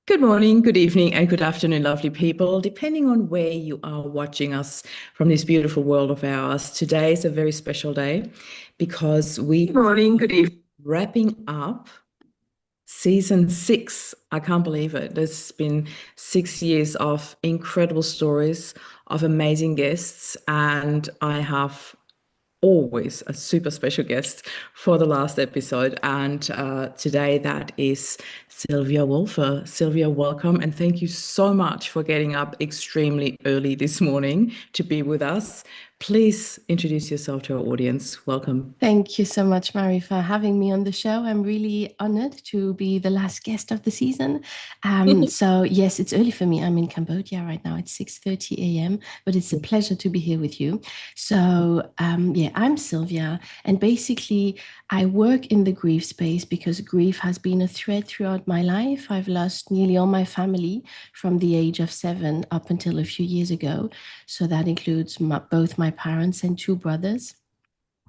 Good morning, good evening, and good afternoon, lovely people, depending on where you are watching us from this beautiful world of ours. Today is a very special day because Good morning, good evening. Wrapping up season 6. I can't believe it. There's been 6 years of incredible stories, of amazing guests, and I have always a super special guest for the last episode. And today that is Sylvia Wolfer. Sylvia, welcome. And thank you so much for getting up extremely early this morning to be with us. Please introduce yourself to our audience. Welcome. Thank you so much, Mary, for having me on the show. I'm really honored to be the last guest of the season. So yes, it's early for me. I'm in Cambodia right now. It's 6:30 a.m., but it's a pleasure to be here with you. So yeah, I'm Sylvia, and basically I work in the grief space because grief has been a thread throughout my life. I've lost nearly all my family from the age of 7 up until a few years ago. So that includes both my parents and two brothers.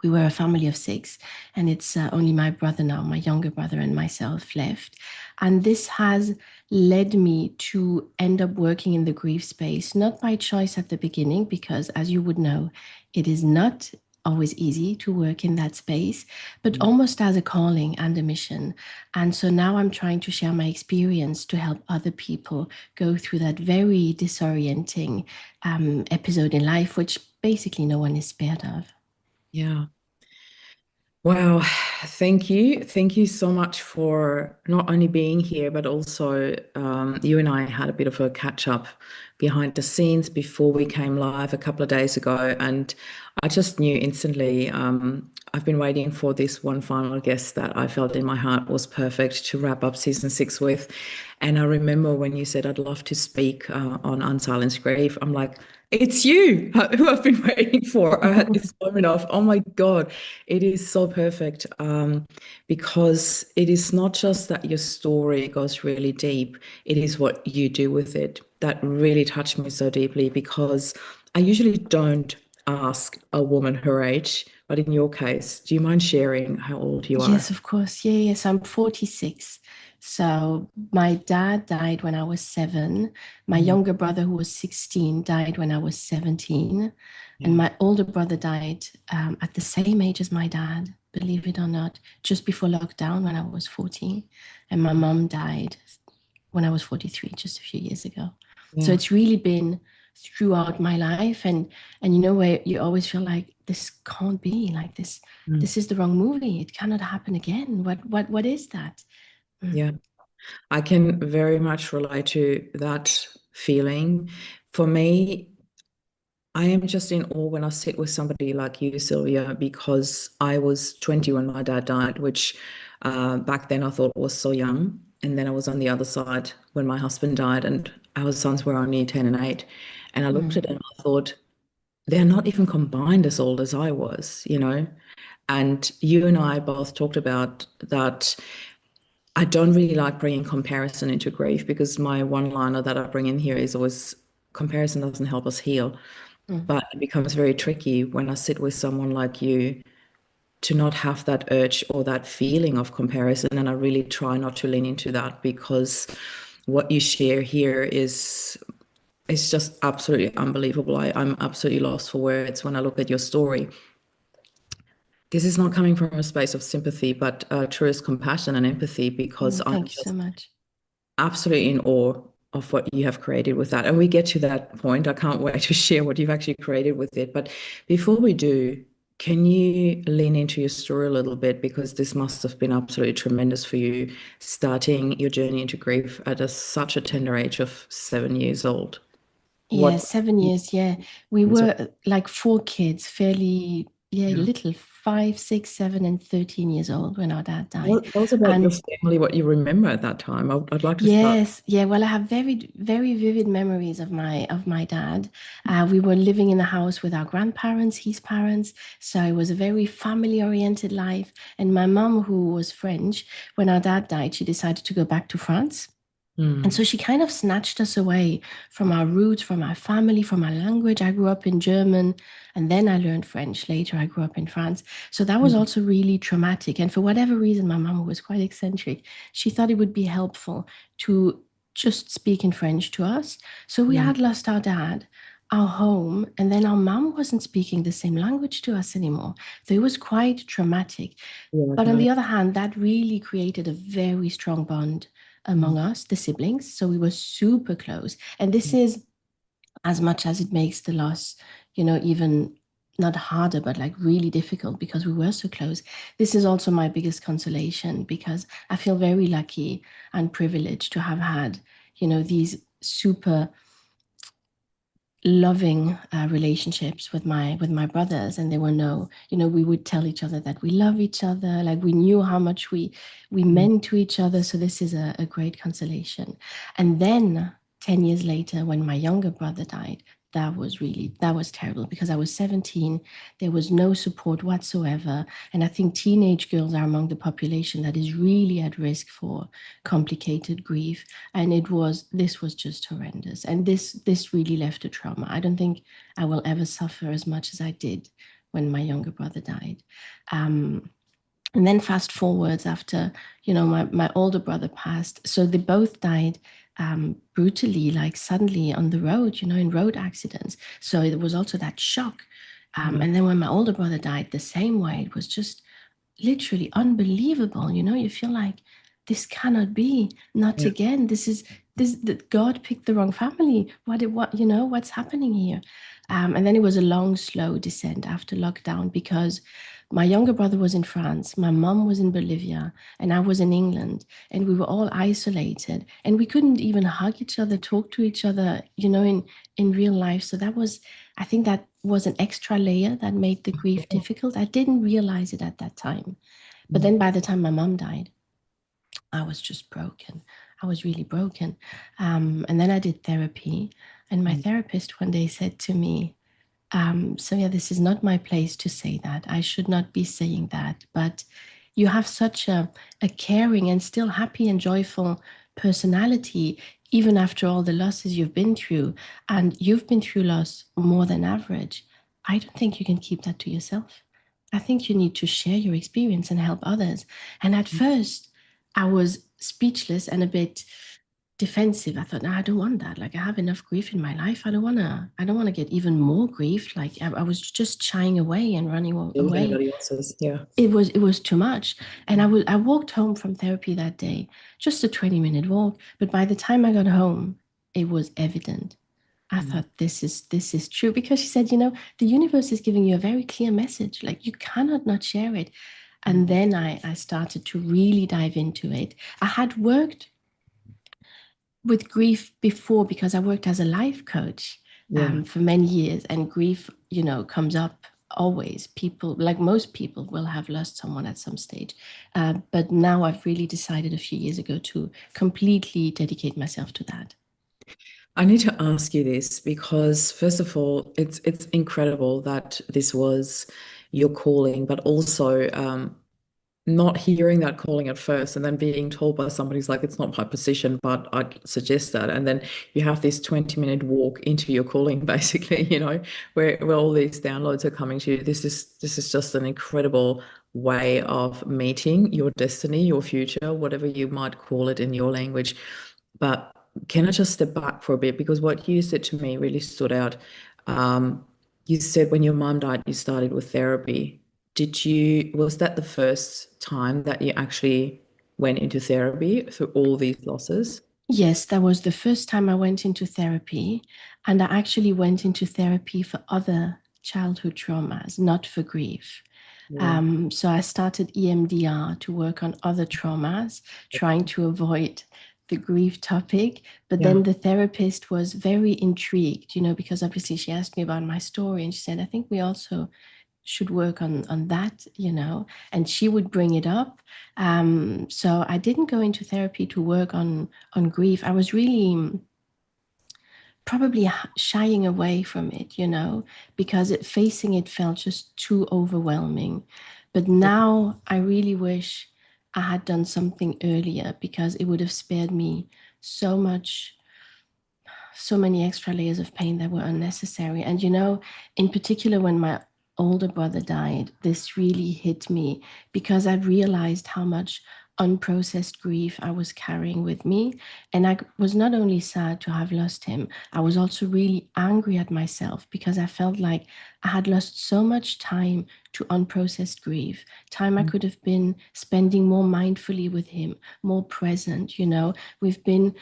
We were a family of 6, and it's only my brother now, my younger brother, and myself left. And this has led me to end up working in the grief space, not by choice at the beginning, because as you would know, it is not always easy to work in that space, but almost as a calling and a mission. And so now I'm trying to share my experience to help other people go through that very disorienting episode in life, which basically no one is spared of. Yeah. Wow, thank you. Thank you so much for not only being here, but also you and I had a bit of a catch up behind the scenes before we came live a couple of days ago. And I just knew instantly, I've been waiting for this one final guest that I felt in my heart was perfect to wrap up season 6 with. And I remember when you said, I'd love to speak on Unsilence Grief, I'm like, it's you who I've been waiting for. I had this moment of, oh my God, it is so perfect, because it is not just that your story goes really deep, it is what you do with it that really touched me so deeply, because I usually don't ask a woman her age, but in your case, do you mind sharing how old you are? Yes, of course. Yeah, yes, I'm 46. So my dad died when I was 7. My Mm, younger brother, who was 16, died when I was 17. And yeah. my older brother died at the same age as my dad, believe it or not, just before lockdown when I was 14. And my mom died when I was 43, just a few years ago. So Yeah. it's really been throughout my life. And you know where you always feel like this can't be like this. Mm, This is the wrong movie. It cannot happen again. What is that? Mm. yeah. I can very much relate to that feeling. For me, I am just in awe when I sit with somebody like you, Sylvia, because I was 20 when my dad died, which back then I thought was so young. And then I was on the other side when my husband died, and our sons were only 10 and 8. And I looked at Mm. them and I thought, they're not even combined as old as I was, you know? And you and I both talked about that. I don't really like bringing comparison into grief because my one liner that I bring in here is always comparison doesn't help us heal. Mm. But it becomes very tricky when I sit with someone like you to not have that urge or that feeling of comparison. And I really try not to lean into that because what you share here is it's just absolutely unbelievable. I'm absolutely lost for words when I look at your story. This is not coming from a space of sympathy, but truest compassion and empathy because Oh, I'm thank you so just much. absolutely in awe of what you have created with that. And we get to that point. I can't wait to share what you've actually created with it. But before we do, can you lean into your story a little bit? Because this must have been absolutely tremendous for you, starting your journey into grief at such a tender age of 7 years old. Yeah, What? 7 years. Yeah, we were like 4 kids, fairly, yeah, Yeah. little, 5, 6, 7, and 13 years old when our dad died. Tell us about your And family, what you remember at that time. I'd like to start. yes, yeah. Well, I have very, very vivid memories of my dad. We were living in a house with our grandparents, his parents, so it was a very family-oriented life. And my mom, who was French, when our dad died, she decided to go back to France. And Mm, so she kind of snatched us away from our roots, from our family, from our language. I grew up in German and then I learned French. Later, I grew up in France. So that was mm, also really traumatic. And for whatever reason, my mom was quite eccentric. She thought it would be helpful to just speaking French to us. So we Yeah. had lost our dad, our home, and then our mum wasn't speaking the same language to us anymore. So it was quite traumatic. Yeah, I But can on the imagine. other hand, that really created a very strong bond among us, the siblings. So we were super close. And this is, as much as it makes the loss, even not harder, but like really difficult because we were so close. This is also my biggest consolation because I feel very lucky and privileged to have had, these super loving relationships with my brothers, and there were no, we would tell each other that we love each other, like we knew how much we Mm. meant to each other. So this is a great consolation. And then 10 years later, when my younger brother died, that was terrible because I was 17. There was no support whatsoever, and I think teenage girls are among the population that is really at risk for complicated grief. And this was just horrendous, and this really left a trauma. I don't think I will ever suffer as much as I did when my younger brother died. um, and then fast forwards after, my older brother passed. So they both died brutally, like suddenly on the road, in road accidents. So it was also that shock. Yeah. And then when my older brother died the same way, it was just literally unbelievable. You feel like this cannot be, not Yeah. again. This that God picked the wrong family. What's happening here? And then it was a long, slow descent after lockdown because my younger brother was in France, my mom was in Bolivia, and I was in England, and we were all isolated, and we couldn't even hug each other, talk to each other, in real life. So I think that was an extra layer that made the grief difficult. I didn't realize it at that time. But Mm. then by the time my mom died, I was just broken. I was really broken. And then I did therapy. And my Mm. therapist one day said to me, so yeah, this is not my place to say that. I should not be saying that. But you have such a caring and still happy and joyful personality, even after all the losses you've been through. And you've been through loss more than average. I don't think you can keep that to yourself. I think you need to share your experience and help others. And at first, I was speechless and a bit defensive. I thought, no, I don't want that. Like I have enough grief in my life. I don't want to get even more grief. Like I was just shying away and running Deal with away. anybody else's. Yeah. It was too much. And I walked home from therapy that day, just a 20-minute walk. But by the time I got home, it was evident. I Mm. thought this is true because she said, the universe is giving you a very clear message. Like you cannot not share it. And Mm. then I started to really dive into it. I had worked with grief before because I worked as a life coach Yeah. for many years, and grief, comes up always. People, like most people, will have lost someone at some stage. But now I've really decided a few years ago to completely dedicate myself to that. I need to ask you this because first of all, it's incredible that this was your calling, but also not hearing that calling at first and then being told by somebody who's like, it's not my position, but I'd suggest that. And then you have this 20-minute walk into your calling, basically, where all these downloads are coming to you. This is just an incredible way of meeting your destiny, your future, whatever you might call it in your language. But can I just step back for a bit? Because what you said to me really stood out. You said when your mom died, you started with therapy. Was that the first time that you actually went into therapy through all these losses? Yes, that was the first time I went into therapy, and I actually went into therapy for other childhood traumas, not for grief. Yeah. So I started EMDR to work on other traumas, trying to avoid the grief topic. But Yeah. then the therapist was very intrigued, because obviously she asked me about my story, and she said, I think we also should work on that, and she would bring it up. So I didn't go into therapy to work on grief. I was really probably shying away from it, because facing it felt just too overwhelming. But now I really wish I had done something earlier because it would have spared me so much, so many extra layers of pain that were unnecessary. And, in particular, when my older brother died, this really hit me because I realized how much unprocessed grief I was carrying with me. And I was not only sad to have lost him, I was also really angry at myself because I felt like I had lost so much time to unprocessed grief, time I could have been spending more mindfully with him, more present. We've been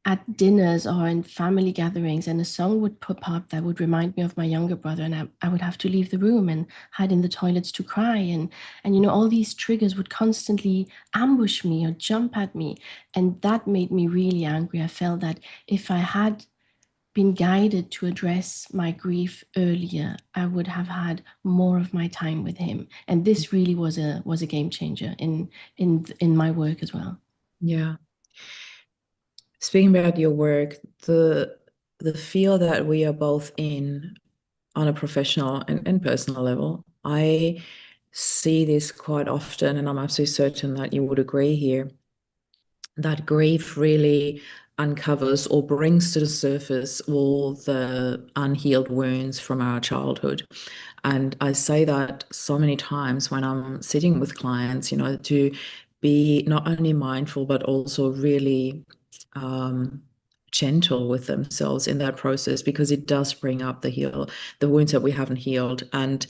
at dinners or in family gatherings, and a song would pop up that would remind me of my younger brother, and I would have to leave the room and hide in the toilets to cry. And all these triggers would constantly ambush me or jump at me. And that made me really angry. I felt that if I had been guided to address my grief earlier, I would have had more of my time with him. And this really was a game changer in my work as well. Yeah. Speaking about your work, the field that we are both in on a professional and personal level, I see this quite often, and I'm absolutely certain that you would agree here, that grief really uncovers or brings to the surface all the unhealed wounds from our childhood. And I say that so many times when I'm sitting with clients, to be not only mindful, but also really um, gentle with themselves in that process, because it does bring up the wounds that we haven't healed. And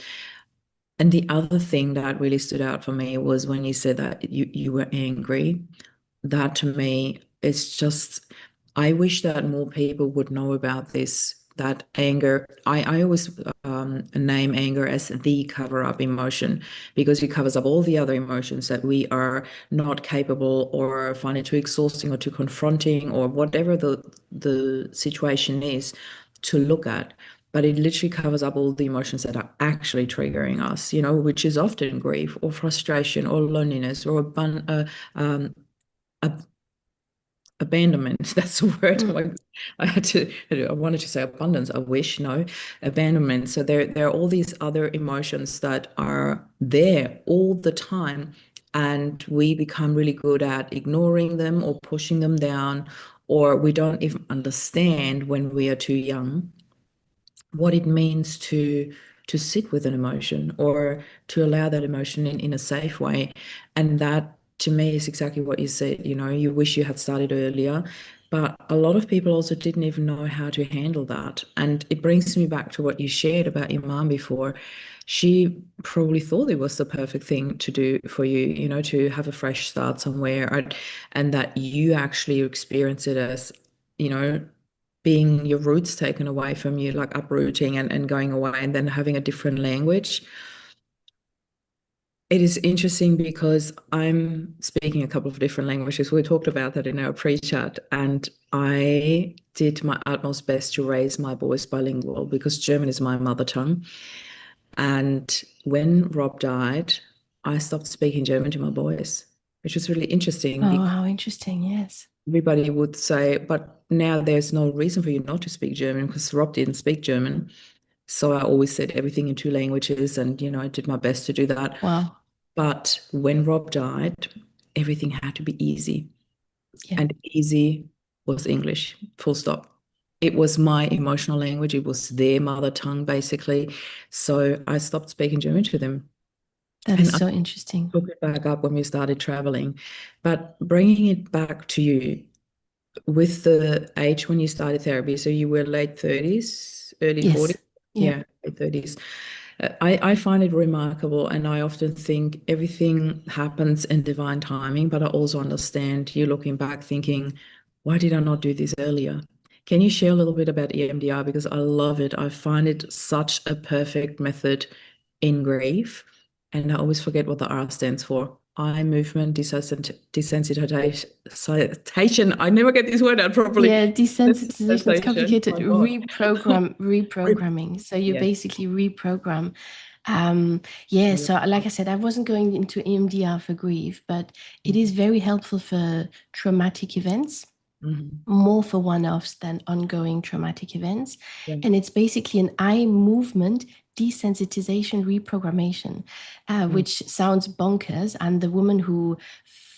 the other thing that really stood out for me was when you said that you were angry. That to me, it's just, I wish that more people would know about this. That anger, I always name anger as the cover-up emotion, because it covers up all the other emotions that we are not capable or find it too exhausting or too confronting or whatever the situation is to look at. But it literally covers up all the emotions that are actually triggering us, which is often grief or frustration or loneliness or um, abandonment. That's the word. Mm. I wanted to say abundance. I wish, no, abandonment. So there are all these other emotions that are there all the time, and we become really good at ignoring them or pushing them down, or we don't even understand when we are too young what it means to sit with an emotion or to allow that emotion in a safe way. And that to me is exactly what you said. You wish you had started earlier, but a lot of people also didn't even know how to handle that. And it brings me back to what you shared about your mom before. She probably thought it was the perfect thing to do for you, to have a fresh start somewhere, and that you actually experience it as, you know, being your roots taken away from you, like uprooting and going away and then having a different language. It is interesting because I'm speaking a couple of different languages. We talked about that in our pre-chat, and I did my utmost best to raise my boys bilingual because German is my mother tongue. And when Rob died, I stopped speaking German to my boys, which was really interesting Oh, because how interesting. Yes. everybody would say, but now there's no reason for you not to speak German because Rob didn't speak German. So I always said everything in two languages, and I did my best to do that. Wow. But when Rob died, everything had to be easy. Yeah, And easy was English, full stop. It was my emotional language. It was their mother tongue, basically. So I stopped speaking German to them. that is And I so interesting. took it back up when we started traveling. But bringing it back to you, with the age when you started therapy, so you were late 30s, early Yes. 40s? Yeah. Yeah, late 30s. I find it remarkable, and I often think everything happens in divine timing, but I also understand you looking back thinking, why did I not do this earlier? Can you share a little bit about EMDR? Because I love it. I find it such a perfect method in grief. And I always forget what the R stands for. Eye movement, desensitization. I never get this word out properly. Yeah, desensitization, it's Desensitization. complicated. My God. Reprogramming. So you Yes. basically reprogram. Yeah, so like I said, I wasn't going into EMDR for grief, but it is very helpful for traumatic events, Mhm. more for one-offs than ongoing traumatic events. Yeah. And it's basically an eye movement desensitization reprogrammation, Mm. which sounds bonkers. And the woman who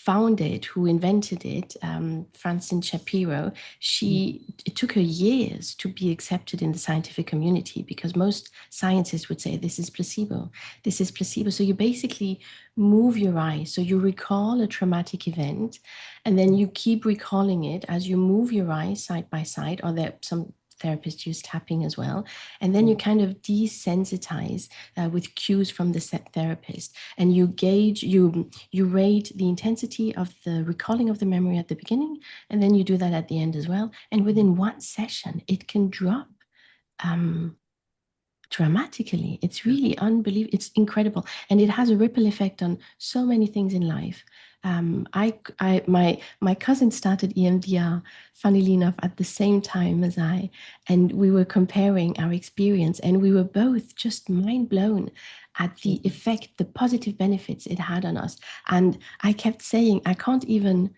found it, who invented it, Francine Shapiro, it took her years to be accepted in the scientific community because most scientists would say this is placebo. This is placebo. So you basically move your eyes. So you recall a traumatic event, and then you keep recalling it as you move your eyes side by side, or there some therapists use tapping as well. And then you kind of desensitize with cues from the therapist, and you gauge, you rate the intensity of the recalling of the memory at the beginning, and then you do that at the end as well. And within one session, it can drop dramatically. It's really unbelievable. It's incredible, and it has a ripple effect on so many things in life. My cousin started EMDR, funnily enough, at the same time as I, and we were comparing our experience, and we were both just mind blown at the effect, the positive benefits it had on us. And I kept saying, I can't even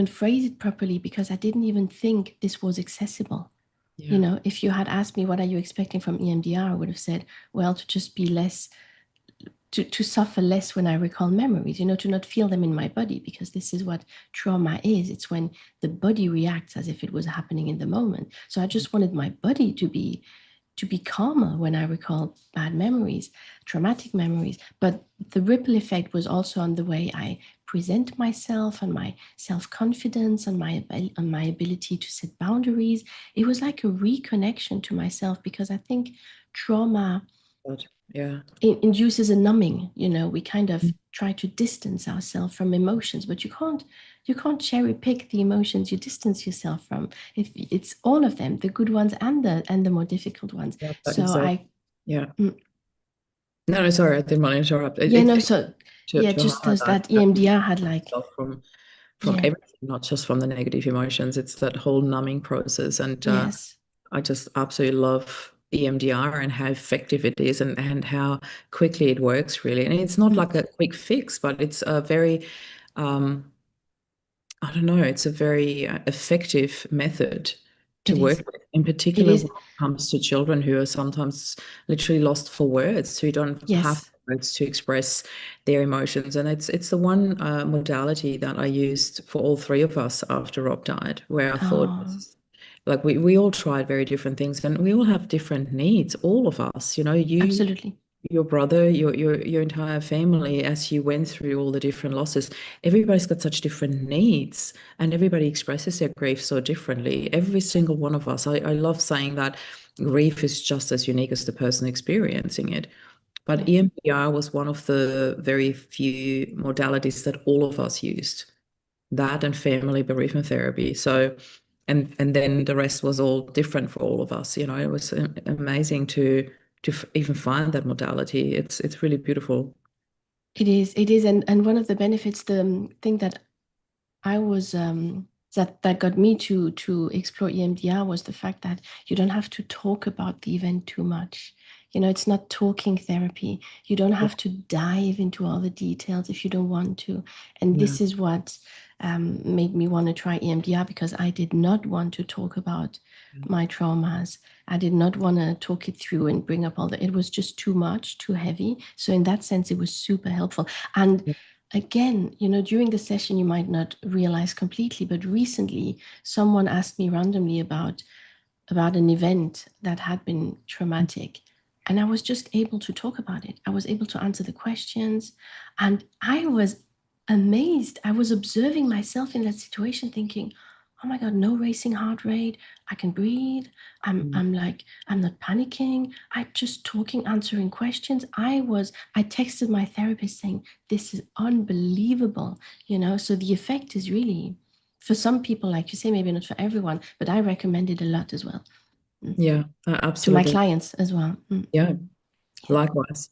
phrase it properly because I didn't even think this was accessible. You Yeah. know, if you had asked me what are you expecting from EMDR, I would have said, well, to just be less, to suffer less when I recall memories, you know, to not feel them in my body, because this is what trauma is. It's when the body reacts as if it was happening in the moment. So I just wanted my body to be calmer when I recall bad memories, traumatic memories. But the ripple effect was also on the way I present myself, on my self-confidence, on my ability to set boundaries. It was like a reconnection to myself, because I think trauma But yeah. induces a numbing. You know, we kind of try to distance ourselves from emotions, but you can't cherry pick the emotions you distance yourself from. If it's all of them, the good ones and the more difficult ones. Yeah, that So exactly. I Yeah. mm, No, no, sorry, I didn't want to interrupt. yeah, no, so yeah, To just as highlight that that EMDR had like, stuff from yeah, everything, not just from the negative emotions. It's that whole numbing process, and yes, I just absolutely love EMDR and how effective it is, and how quickly it works, really. And it's not mm, like a quick fix, but it's a very um, I don't know, it's a very effective method to it work is. with, in It particular when is. it comes to children who are sometimes literally lost for words, who don't have Yes. words to express their emotions. And it's the one modality that I used for all three of us after Rob died, where I thought, Oh, like we all tried very different things, and we all have different needs, all of us. You know, absolutely. your brother, your entire family, as you went through all the different losses, everybody's got such different needs, and everybody expresses their grief so differently. Every single one of us. I love saying that grief is just as unique as the person experiencing it. But Yes. EMDR was one of the very few modalities that all of us used. That and family bereavement therapy. So, and then the rest was all different for all of us. You know, it was amazing to even find that modality. It's really beautiful. It is, and one of the benefits, the thing that I was that got me to explore EMDR was the fact that you don't have to talk about the event too much. You know, it's not talking therapy. You don't have to dive into all the details if you don't want to. And Yeah, this is what made me want to try EMDR, because I did not want to talk about my traumas. I did not want to talk it through and bring up all the, it was just too much, too heavy. So in that sense, it was super helpful. And yeah, again, you know, during the session, you might not realize completely, but recently someone asked me randomly about an event that had been traumatic. And I was just able to talk about it. I was able to answer the questions. And I was amazed. I was observing myself in that situation, thinking, oh my God, no racing heart rate. I can breathe. I'm like, I'm not panicking. I'm just talking, answering questions. I texted my therapist saying, this is unbelievable. You know, so the effect is really, for some people, like you say, maybe not for everyone, but I recommend it a lot as well. Mm. yeah, To my absolutely. clients as well. Mm. Yeah, Yeah. likewise.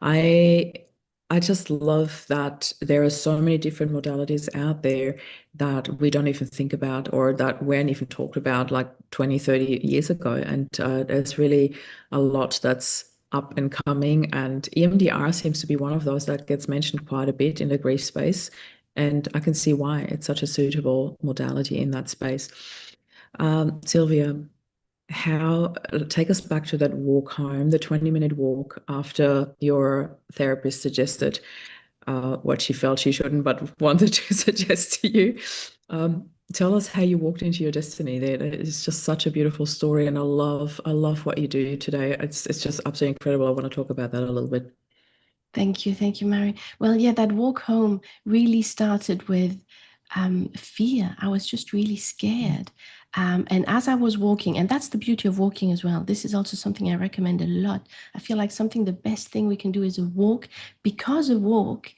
I I just love that there are so many different modalities out there that we don't even think about, or that weren't even talked about like 20, 30 years ago. And there's really a lot that's up and coming. And EMDR seems to be one of those that gets mentioned quite a bit in the grief space. And I can see why it's such a suitable modality in that space. Sylvia, how take us back to that walk home, the 20-minute walk after your therapist suggested. what she felt she shouldn't, but wanted to suggest to you. Tell us how you walked into your destiny there. It's just such a beautiful story, and I love what you do today. It's just absolutely incredible. I want to talk about that a little bit. Thank you, Mary. Well, yeah, that walk home really started with fear. I was just really scared. And as I was walking, and that's the beauty of walking as well. This is also something I recommend a lot. I feel like the best thing we can do is a walk, because a walk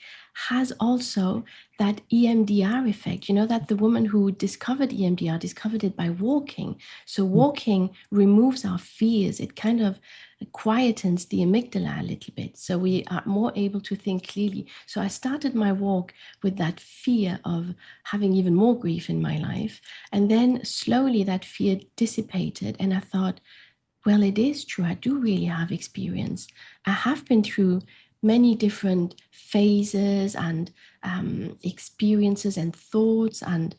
has also that EMDR effect. You know, that the woman who discovered EMDR discovered it by walking. So walking removes our fears. It kind of quietens the amygdala a little bit. So we are more able to think clearly. So I started my walk with that fear of having even more grief in my life. And then slowly that fear dissipated. And I thought, well, it is true. I do really have experience. I have been through many different phases and experiences and thoughts and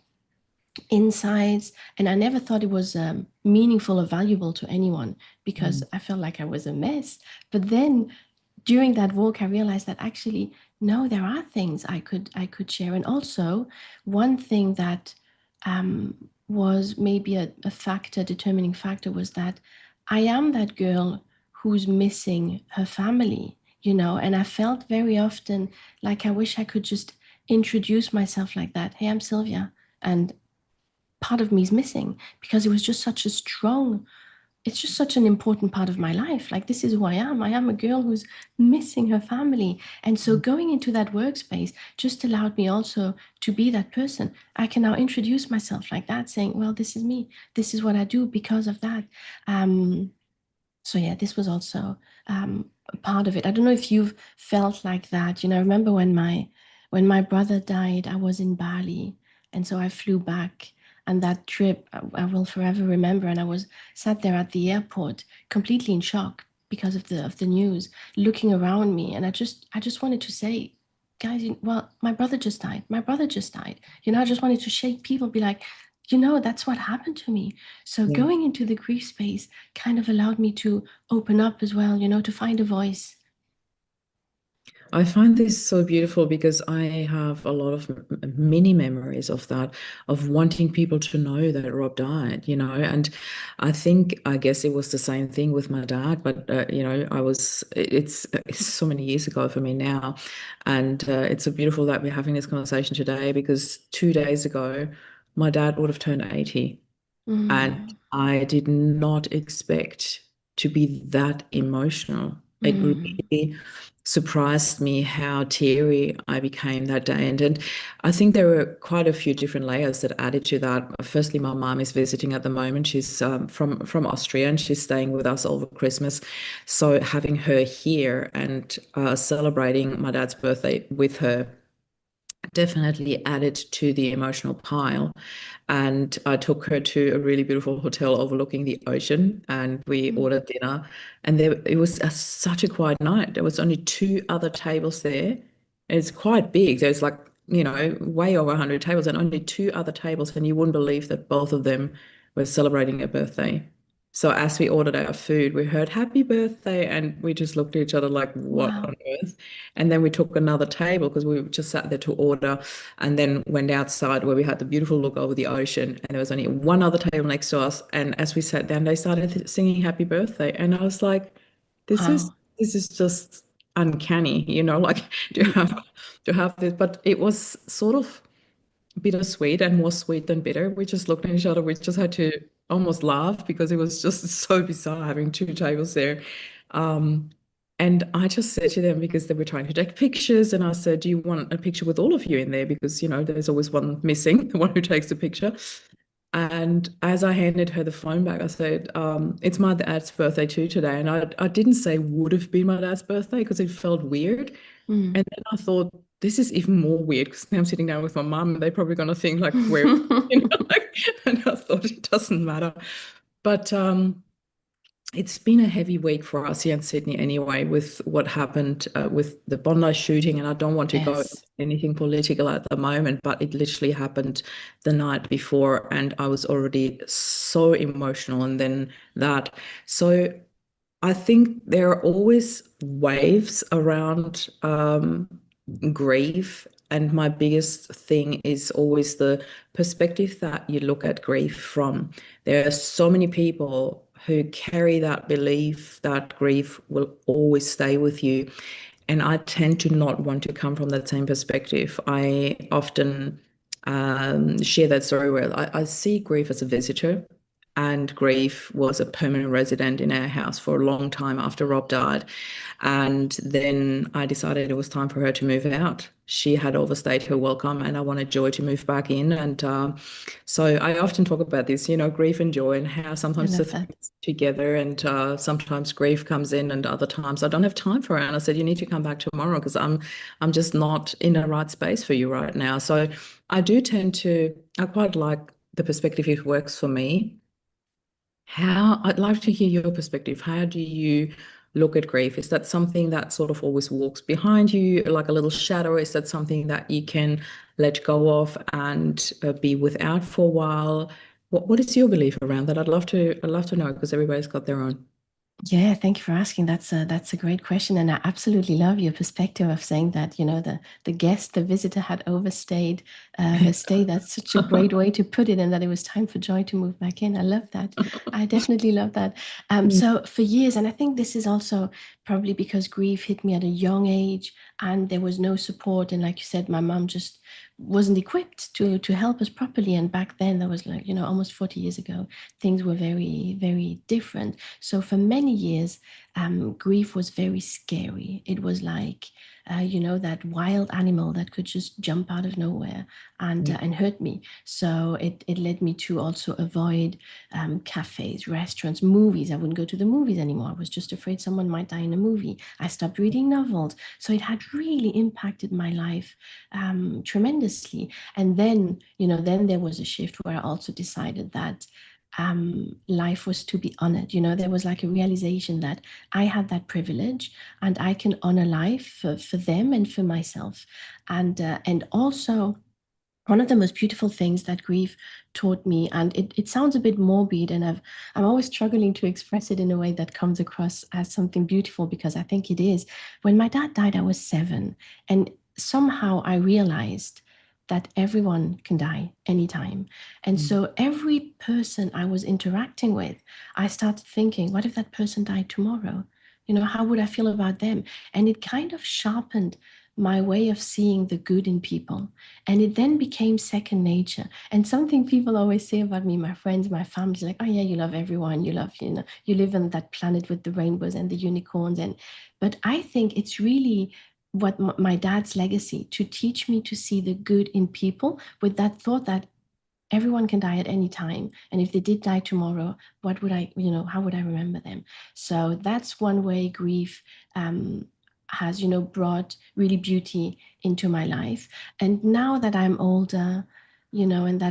insights. And I never thought it was meaningful or valuable to anyone because Mm. I felt like I was a mess. But then during that walk, I realized that actually, no, there are things I could share. And also, one thing that was maybe a factor, determining factor, was that I am that girl who's missing her family, you know, and I felt very often like I wish I could just introduce myself like that. Hey, I'm Sylvia. And part of me is missing because it was just such a strong, it's just such an important part of my life. Like, this is who I am. I am a girl who's missing her family. And so going into that workspace just allowed me also to be that person. I can now introduce myself like that, saying, well, this is me. This is what I do because of that. Um, so yeah, this was also a part of it. I don't know if you've felt like that. You know, I remember when my brother died, I was in Bali, and so I flew back. And that trip I will forever remember. And I was sat there at the airport, completely in shock because of the news, looking around me, and I just wanted to say, guys, well, my brother just died. My brother just died. You know, I just wanted to shake people, be like, that's what happened to me. So Yeah. going into the grief space kind of allowed me to open up as well, to find a voice. I find this so beautiful because I have a lot of mini memories of that, of wanting people to know that Rob died, and I guess it was the same thing with my dad, but, it's so many years ago for me now. And it's so beautiful that we're having this conversation today because 2 days ago, my dad would have turned 80. And Mm, I did not expect to be that emotional. It mm, really surprised me how teary I became that day. And I think there were quite a few different layers that added to that. Firstly, my mom is visiting at the moment. She's from Austria and she's staying with us over Christmas. So having her here and celebrating my dad's birthday with her definitely added to the emotional pile. And I took her to a really beautiful hotel overlooking the ocean, and we mm, ordered dinner. And there, it was such a quiet night. There was only two other tables there. It's quite big. There's like, way over 100 tables and only two other tables. And you wouldn't believe that both of them were celebrating a birthday. So as we ordered our food, we heard happy birthday, and we just looked at each other like, what wow. on earth? And then we took another table because we just sat there to order and then went outside where we had the beautiful look over the ocean. And there was only one other table next to us. And as we sat down, they started singing happy birthday. And I was like, this is Wow. this is just uncanny, like to Mm, have this. But it was sort of bittersweet and more sweet than bitter. We just looked at each other. We just had to almost laugh because it was just so bizarre having two tables there. Um, and I just said to them, because they were trying to take pictures, and I said, do you want a picture with all of you in there? Because, there's always one missing, the one who takes the picture. And as I handed her the phone back, I said, it's my dad's birthday too today. And I didn't say would have been my dad's birthday because it felt weird. mm. And then I thought, this is even more weird because now I'm sitting down with my mum and they're probably going to think like, where, like, and I thought it doesn't matter. But it's been a heavy week for us here in Sydney anyway, with what happened with the Bondi shooting. And I don't want to go into Yes. anything political at the moment, but it literally happened the night before, and I was already so emotional. And then that. So I think there are always waves around grief. And my biggest thing is always the perspective that you look at grief from. There are so many people who carry that belief that grief will always stay with you. And I tend to not want to come from that same perspective. I often share that story where I see grief as a visitor, and grief was a permanent resident in our house for a long time after Rob died. And then I decided it was time for her to move out. She had overstayed her welcome, and I wanted Joy to move back in. And so I often talk about this, grief and joy, and how I sometimes the love that. things together, and sometimes grief comes in, and other times I don't have time for her. And I said, you need to come back tomorrow because I'm just not in the right space for you right now. So I quite like the perspective it works for me. I'd like to hear your perspective. How do you look at grief? Is that something that sort of always walks behind you, like a little shadow? Is that something that you can let go of and be without for a while? What is your belief around that? I'd love to know because everybody's got their own. Yeah, thank you for asking. That's a great question, and I absolutely love your perspective of saying that, the guest, the visitor had overstayed her stay. That's such a great way to put it, and that it was time for Joy to move back in. I love that. I definitely love that. So for years, and I think this is also probably because grief hit me at a young age, and there was no support, and like you said, my mom just wasn't equipped to help us properly. And back then, that was like, almost 40 years ago, things were very, very different. So for many years, grief was very scary. It was like, that wild animal that could just jump out of nowhere and Yeah. and hurt me. So it led me to also avoid cafes, restaurants, movies. I wouldn't go to the movies anymore. I was just afraid someone might die in a movie. I stopped reading novels. So it had really impacted my life tremendously. And then there was a shift where I also decided that life was to be honored. There was like a realization that I had that privilege and I can honor life for them and for myself. And also, one of the most beautiful things that grief taught me, and it sounds a bit morbid, and I'm always struggling to express it in a way that comes across as something beautiful because I think it is. When my dad died, I was 7, and somehow I realized that everyone can die anytime. And Mm. so every person I was interacting with, I started thinking, what if that person died tomorrow? How would I feel about them? And it kind of sharpened my way of seeing the good in people, and it then became second nature. And something people always say about me, my friends, my family, like, oh yeah, you love everyone. You love, you live on that planet with the rainbows and the unicorns. But I think it's really what my dad's legacy to teach me to see the good in people with that thought that everyone can die at any time. And if they did die tomorrow, what would how would I remember them? So that's one way grief has, brought really beauty into my life. And now that I'm older, and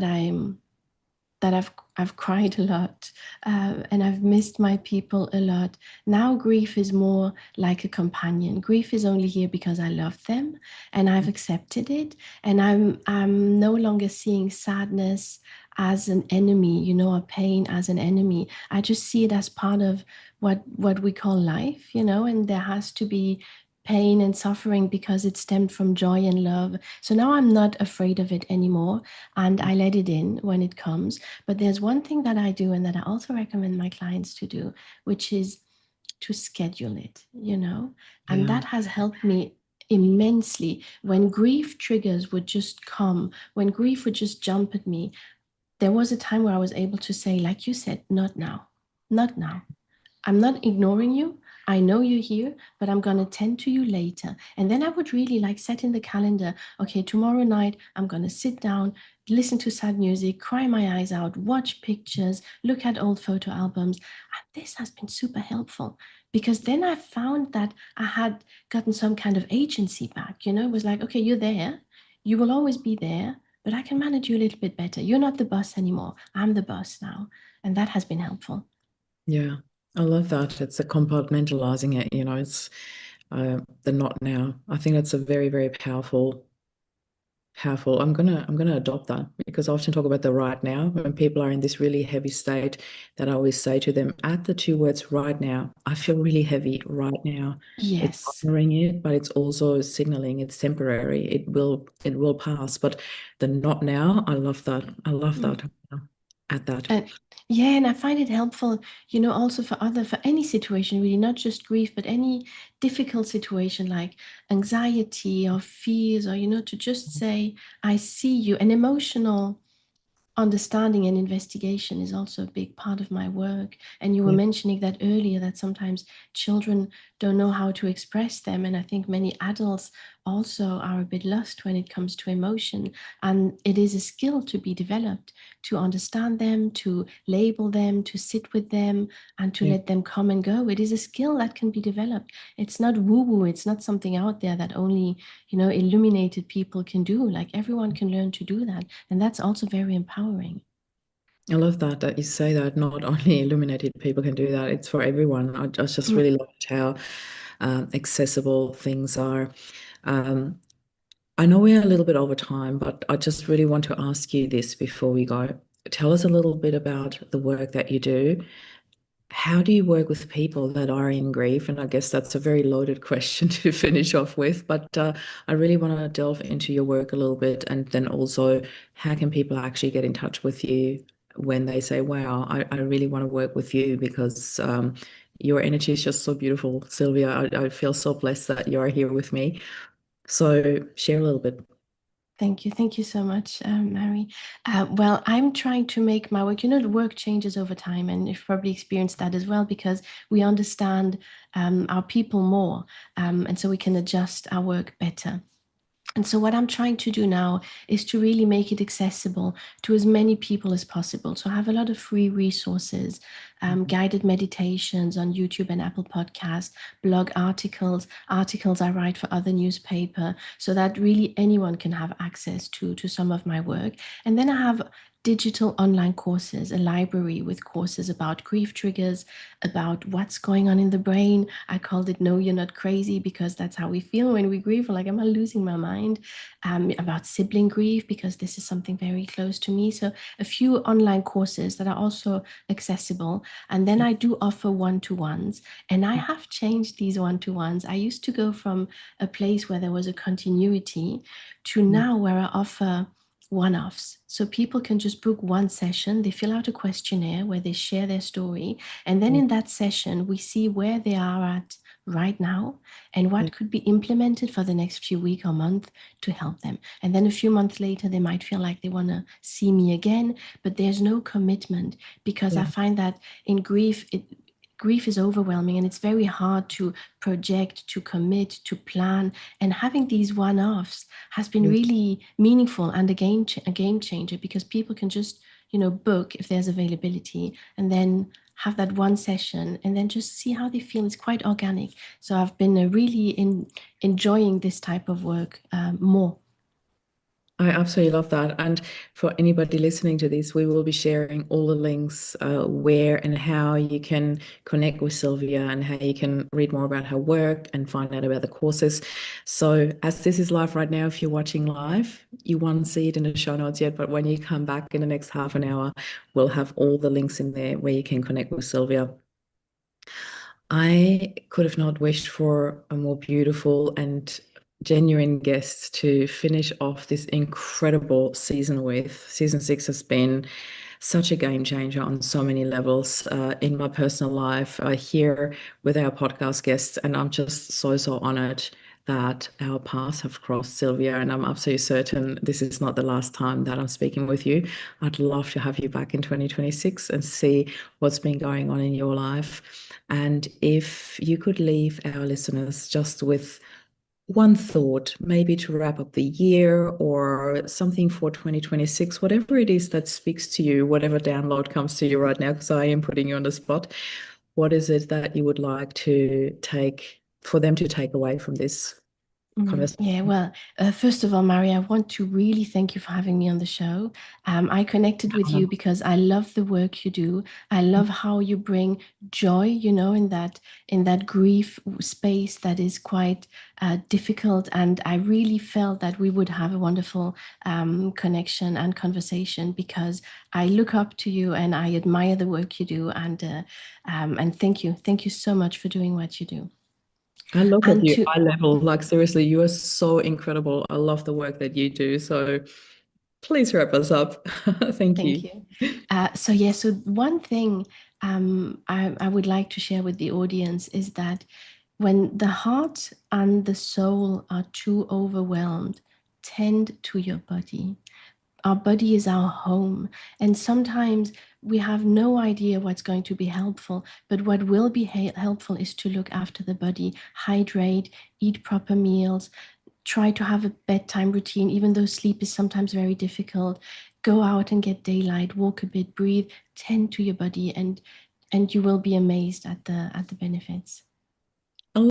that I've cried a lot, and I've missed my people a lot. Now grief is more like a companion. Grief is only here because I love them and I've accepted it, and I'm no longer seeing sadness as an enemy, or pain as an enemy. I just see it as part of what we call life, and there has to be pain and suffering because it stemmed from joy and love. So now I'm not afraid of it anymore, and I let it in when it comes. But there's one thing that I do and that I also recommend my clients to do, which is to schedule it. And Yeah. that has helped me immensely. When grief triggers would just come, when grief would just jump at me, there was a time where I was able to say, like you said, not now, not now. I'm not ignoring you. I know you're here, but I'm going to tend to you later. And then I would really like set in the calendar, okay, tomorrow night, I'm going to sit down, listen to sad music, cry my eyes out, watch pictures, look at old photo albums. And this has been super helpful because then I found that I had gotten some kind of agency back. It was like, okay, you're there. You will always be there, but I can manage you a little bit better. You're not the boss anymore. I'm the boss now. And that has been helpful. Yeah. I love that. It's a compartmentalizing it, it's the not now. I think that's a very, very powerful Powerful. I'm gonna adopt that because I often talk about the right now when people are in this really heavy state that I always say to them, add the two words right now. I feel really heavy right now. It's Yes. honoring it, but it's also signaling it's temporary. It will pass. But the not now, I love that. I love Mm. that. Add that. And yeah, and I find it helpful, also for any situation, really, not just grief, but any difficult situation like anxiety or fears, or, to just say, I see you. An emotional understanding and investigation is also a big part of my work. And you were Yeah. mentioning that earlier, that sometimes children don't know how to express them. And I think many adults also are a bit lost when it comes to emotion. And it is a skill to be developed, to understand them, to label them, to sit with them, and to Yeah. let them come and go. It is a skill that can be developed. It's not woo-woo. It's not something out there that only, illuminated people can do. Like, everyone can learn to do that. And that's also very empowering. I love that you say that not only illuminated people can do that, it's for everyone. I just Mm. really loved how accessible things are. Um, I know we're a little bit over time, but I just really want to ask you this before we go. Tell us a little bit about the work that you do. How do you work with people that are in grief? And I guess that's a very loaded question to finish off with, but I really want to delve into your work a little bit. And then also, how can people actually get in touch with you when they say, wow, I really want to work with you because your energy is just so beautiful, Sylvia. I feel so blessed that you are here with me. So share a little bit. Thank you. Thank you so much, Mary. Well, I'm trying to make my work, the work changes over time, and you've probably experienced that as well because we understand our people more, and so we can adjust our work better. And so, what I'm trying to do now is to really make it accessible to as many people as possible. So, I have a lot of free resources, guided meditations on YouTube and Apple Podcasts, blog articles I write for other newspaper, so that really anyone can have access to some of my work. And then I have digital online courses, a library with courses about grief triggers, about what's going on in the brain. I called it No, You're Not Crazy because that's how we feel when we grieve. We're like, am I losing my mind? About sibling grief because this is something very close to me. So a few online courses that are also accessible. And then I do offer one-to-ones. And I have changed these one-to-ones. I used to go from a place where there was a continuity to now where I offer one-offs. So people can just book one session, they fill out a questionnaire where they share their story, and then in that session, we see where they are at right now and what could be implemented for the next few weeks or month to help them. And then a few months later, they might feel like they want to see me again, but there's no commitment because I Yeah. find that in grief is overwhelming and it's very hard to project, to commit, to plan. And having these one-offs has been Yeah. really meaningful and a game changer because people can just, book if there's availability and then have that one session and then just see how they feel. It's quite organic. So I've been really enjoying this type of work more. I absolutely love that. And for anybody listening to this, we will be sharing all the links where and how you can connect with Sylvia and how you can read more about her work and find out about the courses. So, as this is live right now, if you're watching live, you won't see it in the show notes yet, but when you come back in the next half an hour, we'll have all the links in there where you can connect with Sylvia. I could have not wished for a more beautiful and genuine guest to finish off this incredible season with. Season six has been such a game changer on so many levels in my personal life, here with our podcast guests. And I'm just so honored that our paths have crossed, Sylvia. And I'm absolutely certain this is not the last time that I'm speaking with you. I'd love to have you back in 2026 and see what's been going on in your life. And if you could leave our listeners just with one thought, maybe to wrap up the year or something for 2026, whatever it is that speaks to you, whatever download comes to you right now, because I am putting you on the spot. What is it that you would like to take for them to take away from this? Yeah, conversation. well, first of all, Mary, I want to really thank you for having me on the show. I connected with you Um, because I love the work you do. I love how you bring joy, in that grief space that is quite difficult. And I really felt that we would have a wonderful connection and conversation because I look up to you and I admire the work you do. And thank you so much for doing what you do. I look at And you to eye level, like seriously, you are so incredible. I love the work that you do. So please wrap us up. Thank Thank you. you. So one thing I would like to share with the audience is that when the heart and the soul are too overwhelmed, tend to your body. Our body is our home, and sometimes we have no idea what's going to be helpful, but what will be helpful is to look after the body, hydrate, eat proper meals, try to have a bedtime routine, even though sleep is sometimes very difficult. Go out and get daylight, walk a bit, breathe, tend to your body, and you will be amazed at the benefits.